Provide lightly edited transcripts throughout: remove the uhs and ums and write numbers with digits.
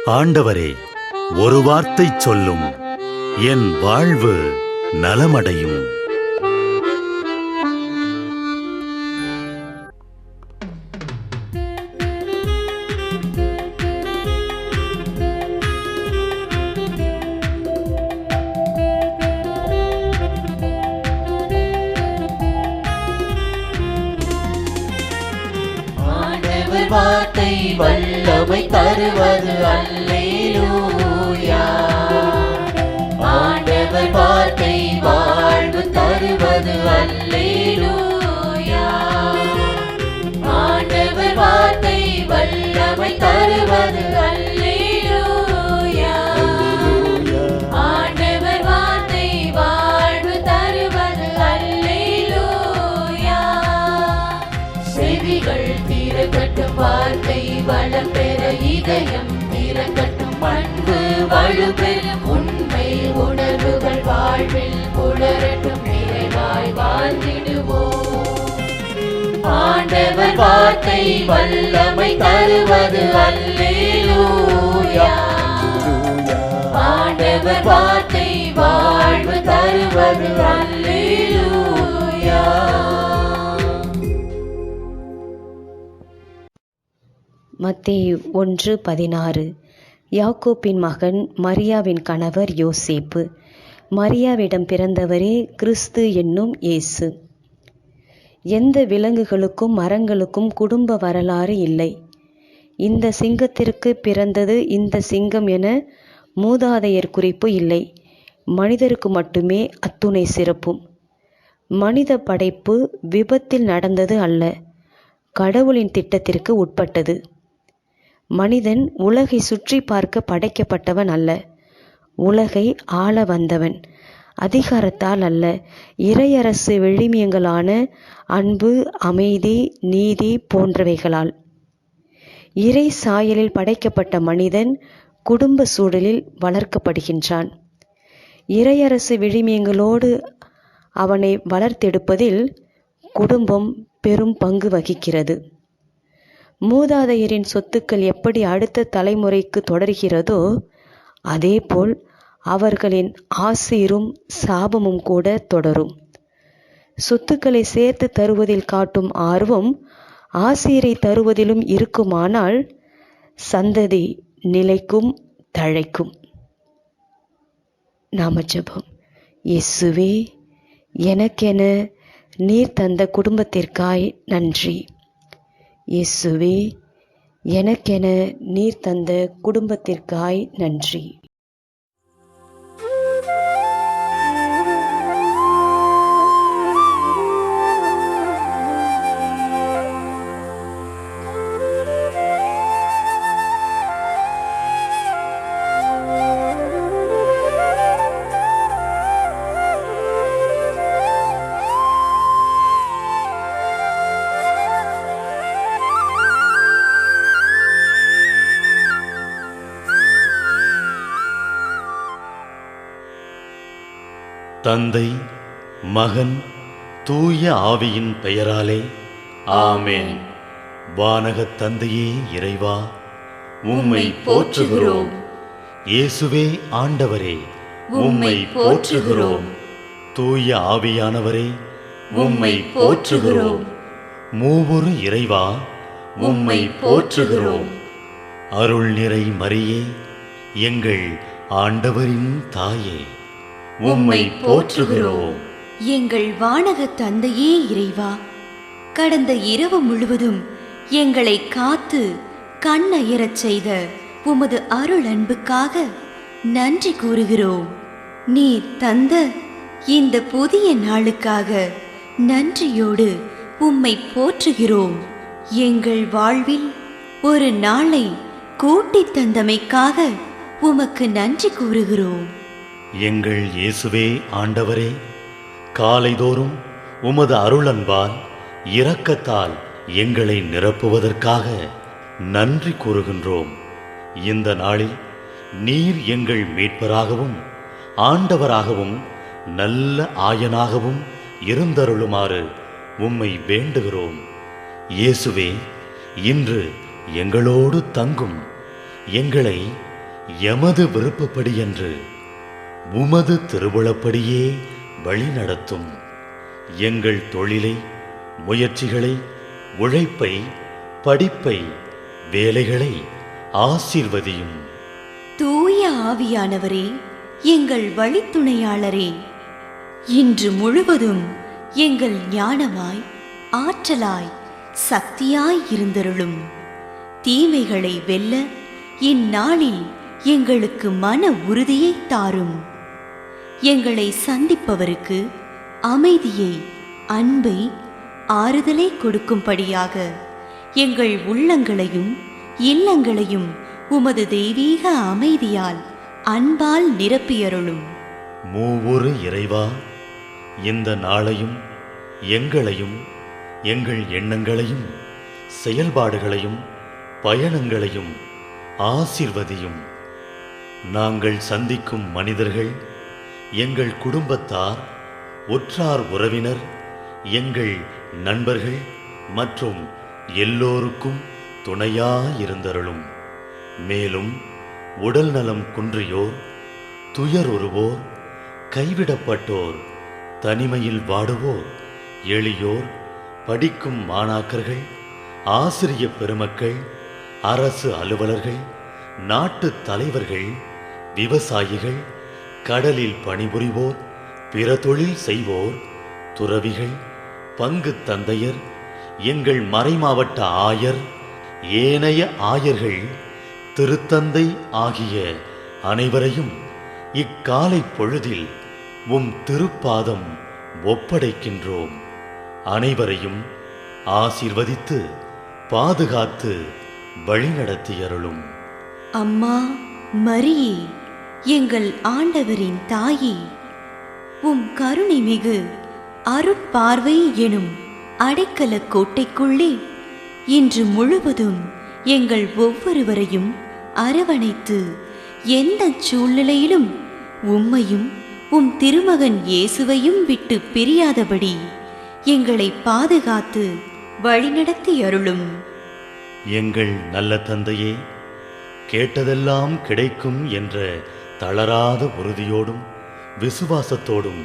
ஆண்டவரே, ஒரு வார்த்தை சொல்லும், என் வாழ்வு நலமடையும். வார்த்தை வல்லமை தருவது அல்லேலூயா. ஆண்டவர் வார்த்தை வாழ்வு தருவது அல்லேலூயா. ஆண்டவர் வார்த்தை வல்லமை தருவது அல்லேலூயா. ஆண்டவர் வார்த்தை வாழ்வு தருவது அல்லேலூயா. செவிகள் திறக்கட்டும், வார்த்தை வளம் பெற இதயம் திறக்கட்டும், பண்பு வலுப்பெறும், உண்மை உணர்வுகள் வாழ்வில் புலரட்டும், நிறைவாய் வாழ்ந்திடுவோம். ஆண்டவர் வார்த்தை வல்லமை தருவது அல்லேலூயா. ஆண்டவர் வார்த்தை வாழ்வு தருவது அல்லேலூயா. மத்தேயு 1:16. யாக்கோப்பின் மகன் மரியாவின் கணவர் யோசேப்பு. மரியாவிடம் பிறந்தவரே கிறிஸ்து என்னும் இயேசு. எந்த விலங்குகளுக்கும் மரங்களுக்கும் குடும்ப வரலாறு இல்லை. இந்த சிங்கத்திற்கு பிறந்தது இந்த சிங்கம் என மூதாதையர் குறிப்பு இல்லை. மனிதருக்கு மட்டுமே அத்துணை சிறப்பும். மனித படைப்பு விபத்தில் நடந்தது அல்ல, கடவுளின் திட்டத்திற்கு உட்பட்டது. மனிதன் உலகை சுற்றி பார்க்க படைக்கப்பட்டவன் அல்ல, உலகை ஆள வந்தவன். அதிகாரத்தால் அல்ல, இறையரசு விழுமியங்களான அன்பு, அமைதி, நீதி போன்றவைகளால். இறை சாயலில் படைக்கப்பட்ட மனிதன் குடும்ப சூழலில் வளர்க்கப்படுகின்றான். இறையரசு விழுமியங்களோடு அவனை வளர்த்தெடுப்பதில் குடும்பம் பெரும் பங்கு வகிக்கிறது. மூதாதையரின் சொத்துக்கள் எப்படி அடுத்த தலைமுறைக்கு தொடர்கிறதோ அதேபோல் அவர்களின் ஆசீரும் சாபமும் கூட தொடரும். சொத்துக்களை சேர்த்து தருவதில் காட்டும் ஆர்வம் ஆசீரை தருவதிலும் இருக்குமானால் சந்ததி நிலைக்கும் தழைக்கும். நாம ஜெபம். இயேசுவே, எனக்கென நீர் தந்த குடும்பத்திற்காய் நன்றி. இயேசுவே, எனக்கென நீர் தந்த குடும்பத்திற்காய் நன்றி. தந்தை, மகன், தூய ஆவியின் பெயராலே ஆமென். வானகத் தந்தையே இறைவா, உம்மை போற்றுகிறோம். இயேசுவே ஆண்டவரே, உம்மை போற்றுகிறோம். தூய ஆவியானவரே, உம்மை போற்றுகிறோம். மூவொரு இறைவா, உம்மை போற்றுகிறோம். அருள் நிறை மரியே, எங்கள் ஆண்டவரின் தாயே, உம்மை போற்றுகிறோம். எங்கள் வானக தந்தையே இறைவா, கடந்த இரவு முழுவதும் எங்களை காத்து கண்ணயரச் செய்த உமது அருள் அன்புக்காக நன்றி கூறுகிறோம். நீ தந்த இந்த புதிய நாளுக்காக நன்றியோடு உம்மை போற்றுகிறோம். எங்கள் வாழ்வில் ஒரு நாளை கூட்டித் தந்தமைக்காக உமக்கு நன்றி கூறுகிறோம். எங்கள் இயேசுவே ஆண்டவரே, காலைதோறும் உமது அருளன்பால் இரக்கத்தால் எங்களை நிரப்புவதற்காக நன்றி கூறுகின்றோம். இந்த நாளில் நீர் எங்கள் மீட்பராகவும் ஆண்டவராகவும் நல்ல ஆயனாகவும் இருந்தருளுமாறு உம்மை வேண்டுகிறோம். இயேசுவே, இன்று எங்களோடு தங்கும், எங்களை எமது விருப்பப்படி என்று உமது திருவுளப்படியே வழி நடத்தும். எங்கள் தொழிலை, முயற்சிகளை, உழைப்பை, படிப்பை, வேலைகளை ஆசீர்வதியும். தூய ஆவியானவரே, எங்கள் வழித்துணையாளரே, இன்று முழுவதும் எங்கள் ஞானமாய், ஆற்றலாய், சக்தியாய் இருந்தருளும். தீமைகளை வெல்ல இந்நாளில் எங்களுக்கு மன உறுதியை தாரும். எங்களை சந்திப்பவருக்கு அமைதியை, அன்பை, ஆறுதலை கொடுக்கும்படியாக எங்கள் உள்ளங்களையும் இல்லங்களையும் உமது தெய்வீக அமைதியால், அன்பால் நிரப்பியருளும். மூவொரு இறைவா, இந்த நாளையும் எங்களையும், எங்கள் எண்ணங்களையும், செயல்பாடுகளையும், பயணங்களையும் ஆசீர்வதியும். நாங்கள் சந்திக்கும் மனிதர்கள், எங்கள் குடும்பத்தார், உற்றார் உறவினர், எங்கள் நண்பர்கள் மற்றும் எல்லோருக்கும் துணையாயிருந்தருளும். மேலும் உடல் நலம் குன்றியோர், துயருறுவோர், கைவிடப்பட்டோர், தனிமையில் வாடுவோர், எளியோர், படிக்கும் மாணாக்கர்கள், ஆசிரிய பெருமக்கள், அரசு அலுவலர்கள், நாட்டு தலைவர்கள், விவசாயிகள், கடலில் பணிபுரிவோர், பிற தொழில் செய்வோர், துறவிகள், பங்கு தந்தையர், எங்கள் மறைமாவட்ட ஆயர், ஏனைய ஆயர்கள், திருத்தந்தை ஆகிய அனைவரையும் இக்காலை பொழுதில் உம் திருப்பாதம் ஒப்படைக்கின்றோம். அனைவரையும் ஆசீர்வதித்து பாதுகாத்து வழிநடத்தியருளும். அம்மா மரியே, எங்கள் ஆண்டவரின் தாயே, உம் கருணை மிகு அருட்பார்வை எனும் அடைக்கல கோட்டைக்குள்ளே இன்று முழுவதும் எங்கள் ஒவ்வொருவரையும் அரவணைத்து, எந்த சூழ்நிலையிலும் உம்மையும் உம் திருமகன் இயேசுவையும் விட்டு பிரியாதபடி எங்களை பாதுகாத்து வழிநடத்தி அருளும். எங்கள் நல்ல தந்தையே, கேட்டதெல்லாம் கிடைக்கும் என்ற தளராத உறுதியோடும் விசுவாசத்தோடும்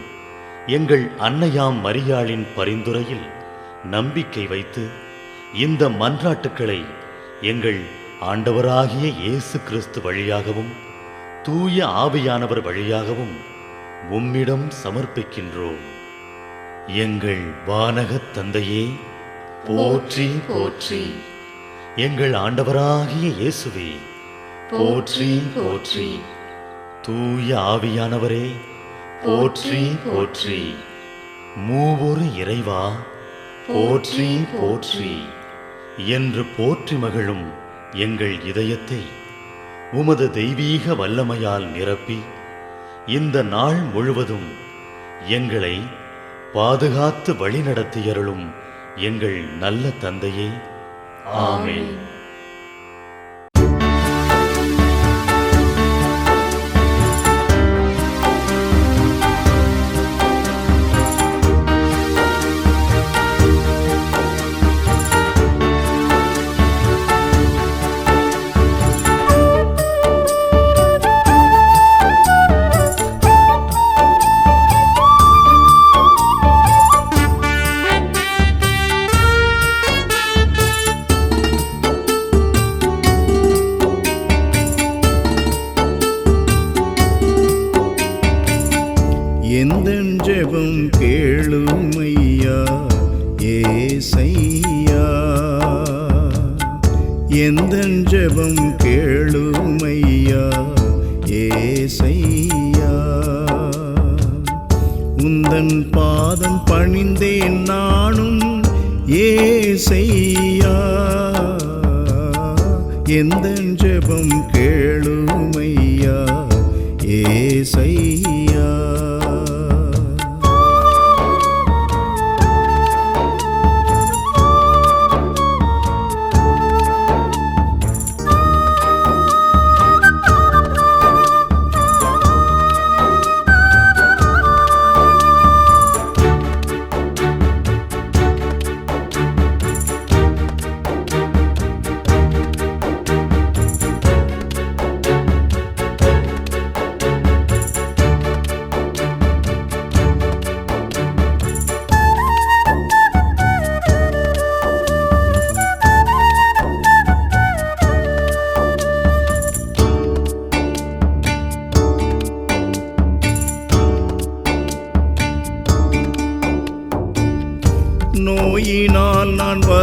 எங்கள் அன்னையாம் மரியாளின் பரிந்துரையில் நம்பிக்கை வைத்து இந்த மன்றாட்டுக்களை எங்கள் ஆண்டவராகிய இயேசு கிறிஸ்து வழியாகவும் தூய ஆவியானவர் வழியாகவும் உம்மிடம் சமர்ப்பிக்கின்றோம். எங்கள் வானகத் தந்தையே, போற்றி போற்றி. எங்கள் ஆண்டவராகிய இயேசுவே, போற்றி போற்றி. தூய ஆவியானவரே, போற்றி போற்றி. மூவொரு இறைவா, போற்றி போற்றி என்று போற்றி மகிழும் எங்கள் இதயத்தை உமது தெய்வீக வல்லமையால் நிரப்பி இந்த நாள் முழுவதும் எங்களை பாதுகாத்து வழிநடத்தியருளும் எங்கள் நல்ல தந்தையே, ஆமென். எந்தன் ஜெபம் கேளுமையா ஏசையா, எந்தன் ஜெபம் கேளுமையா ஏசையா. உந்தன் பாதம் பணிந்தேன் நானும் ஏசையா, எந்தன் ஜெபம் கேளுமையா ஏசையா.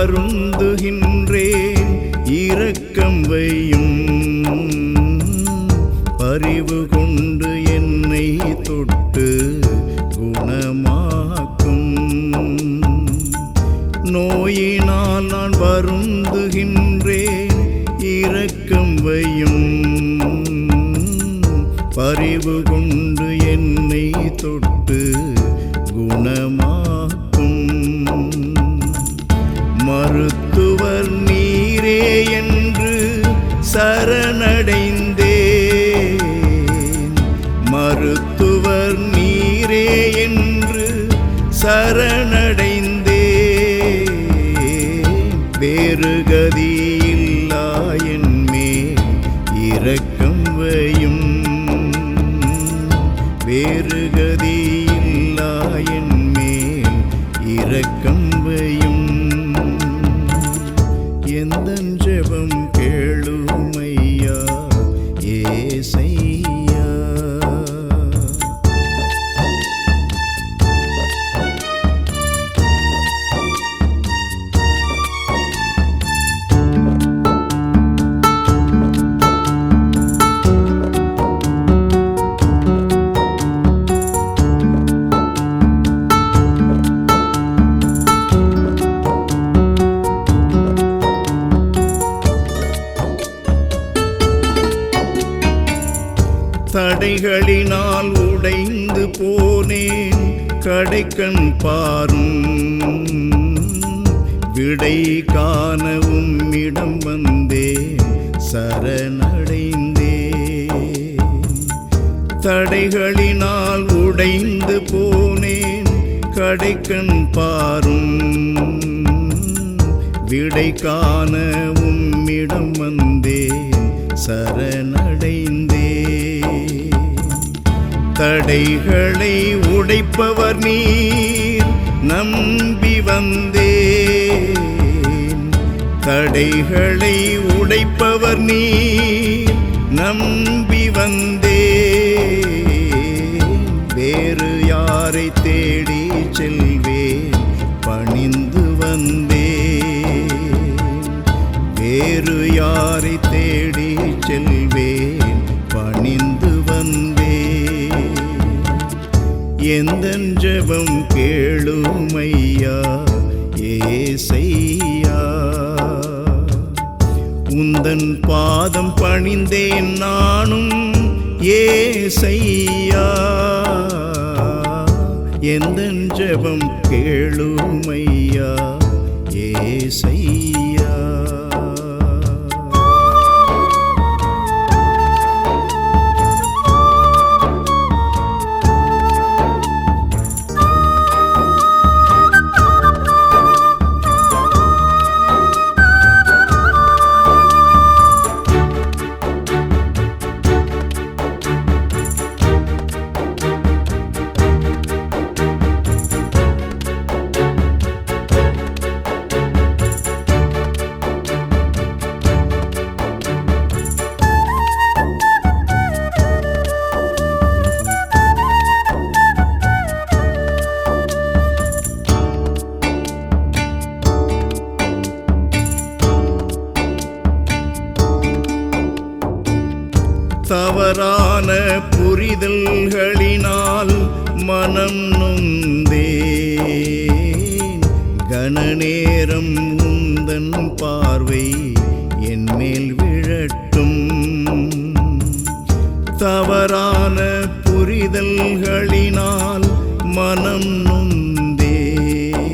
வருந்துகின்றேன், இரக்கம் வையும். பரிவு கொண்டு என்னை தொட்டு குணமாக்கும். நோயினால் நான் வருந்துகின்றேன், இரக்கம் வையும். பரிவு கொண்டு என்னை தொட்டு குணமாக்கும். மருத்துவர் நீரே என்று சரணடைந்தேன். மருத்துவர் நீரே என்று சரணடைந்தேன். வேறு கதியில்லா என் மேல் இரக்கம் வையும். வேறு கதியில்லா என் மேல் இரக்கம் வையும். எந்தன் ஜெபம் கேளுமையா ஏசையா. தடைகளினால் உடைந்து போனேன், கடைக்கண் பாரும். விடை காணவும் இடம் வந்தேன், சரணடைந்தேன். தடைகளினால் உடைந்து போனேன், கடைக்கண் பாரும். விடை காணவும் இடம் வந்தேன், சரணடைந்தேன். தடைகளை உடைப்பவர் நீர், நம்பி வந்தேன். தடைகளை உடைப்பவர் நீர், நம்பி வந்தேன். வேறு யாரை தேடி செல்வேன், பணிந்து வந்தேன். வேறு யாரை தேடி செல்வேன், பணிந்து வந்தேன். எந்தன் ஜெபம் கேளுமையா ஏசையா. உந்தன் பாதம் பணிந்தேன் நானும் ஏசையா. எந்தன் ஜெபம் கேளுமையா ஏசையா. தவறான புரிதல்களினால் மனம் நொந்தேன். கணநேரம் உந்தன் பார்வை என் மேல் விழட்டும். தவறான புரிதல்களினால் மனம் நொந்தேன்.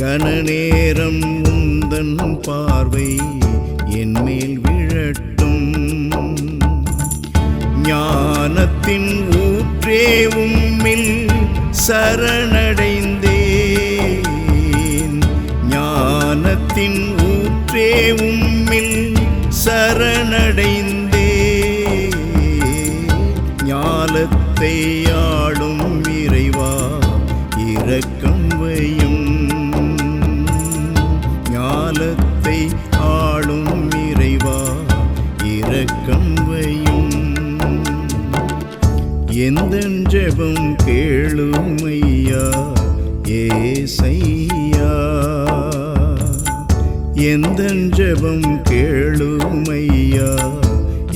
கணநேரம் உந்தன் பார்வை என் மேல் விழட்டும். ஞானத்தின் ஊற்றே உம்மில் சரணடைந்தேன். ஞானத்தின் ஊற்றே உம்மில் சரணடைந்தேன். ஞாலத்தை ஆளும் இறைவா இரக்கம் வையும். ஞாலத்தை ஆளும் இறைவா இரக்கம் வையும். எந்தன் ஜெபம் கேளுமையா ஏசையா. ஜெபம் கேளுமையா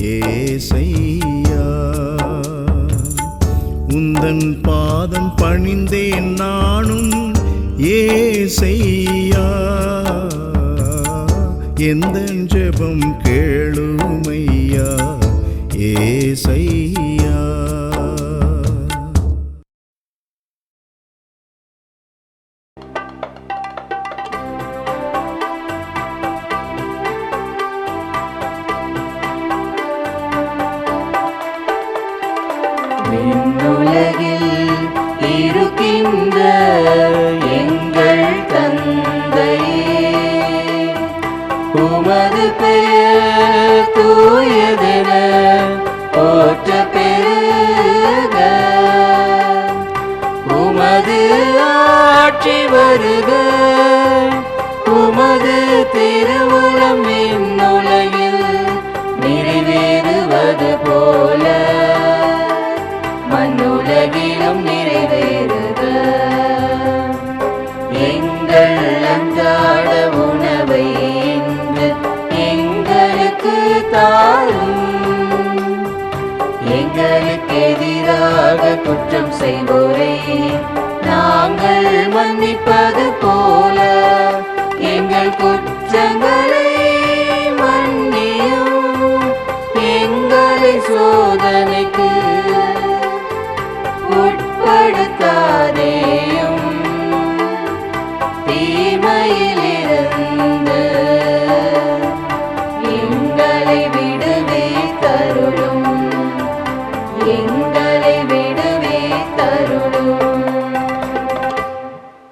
ஏசையா. உந்தன் பாதம் பணிந்தேன் நானும் ஏசையா. எந்தன் ஜெபம் கேளுமையா ஏசையா. விண்ணுலகில் இருக்கின்ற எங்கள் தந்தையே, உமது பெயர் தூயதென போற்ற பெறுக. உமது ஆட்சி வருக. உமது திருவுளம் விண்ணுலகில் நிறைவேறுவது போல மண்ணுலகிலும் நிறைவேறுக. எங்கள் அன்றாட உணவை இன்று எங்களுக்கு தாரும். எங்களுக்கு எதிராக குற்றம் செய்வோரை நாங்கள் மன்னிப்ப